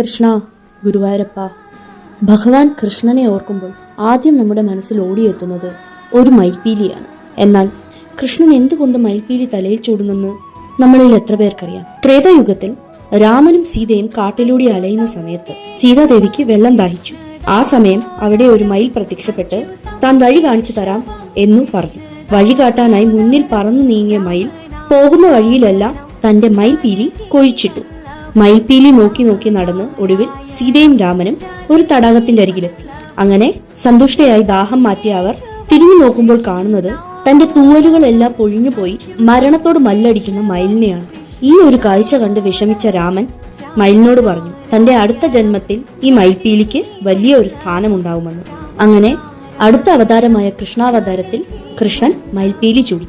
കൃഷ്ണ, ഗുരുവായൂരപ്പ. ഭഗവാൻ കൃഷ്ണനെ ഓർക്കുമ്പോൾ ആദ്യം നമ്മുടെ മനസ്സിൽ ഓടിയെത്തുന്നത് ഒരു മയിൽപീലിയാണ്. എന്നാൽ കൃഷ്ണൻ എന്തുകൊണ്ട് മയിൽപീലി തലയിൽ ചൂടുന്നെന്ന് നമ്മളിൽ എത്ര പേർക്കറിയാം? ത്രേതായുഗത്തിൽ രാമനും സീതയും കാട്ടിലൂടെ അലയുന്ന സമയത്ത് സീതാദേവിക്ക് വെള്ളം ദാഹിച്ചു. ആ സമയം അവിടെ ഒരു മയിൽ പ്രത്യക്ഷപ്പെട്ട് താൻ വഴി കാണിച്ചു തരാം എന്നു പറഞ്ഞു. വഴി കാട്ടാനായി മുന്നിൽ പറന്നു നീങ്ങിയ മയിൽ പോകുന്ന വഴിയിലെല്ലാം തന്റെ മയിൽപീലി കൊഴിച്ചിട്ടു. മയിൽപീലി നോക്കി നോക്കി നടന്ന് ഒടുവിൽ സീതയും രാമനും ഒരു തടാകത്തിന്റെ അരികിലെത്തി. അങ്ങനെ സന്തുഷ്ടയായി ദാഹം മാറ്റിയ അവർ തിരിഞ്ഞു നോക്കുമ്പോൾ കാണുന്നത് തന്റെ തൂവലുകളെല്ലാം പൊഴിഞ്ഞുപോയി മരണത്തോട് മല്ലടിക്കുന്ന മയിലിനെയാണ്. ഈ ഒരു കാഴ്ച കണ്ട് വിഷമിച്ച രാമൻ മയിലിനോട് പറഞ്ഞു തന്റെ അടുത്ത ജന്മത്തിൽ ഈ മയിൽപീലിക്ക് വലിയ ഒരു സ്ഥാനമുണ്ടാവുമെന്ന്. അങ്ങനെ അടുത്ത അവതാരമായ കൃഷ്ണാവതാരത്തിൽ കൃഷ്ണൻ മയിൽപീലി ചൂടി.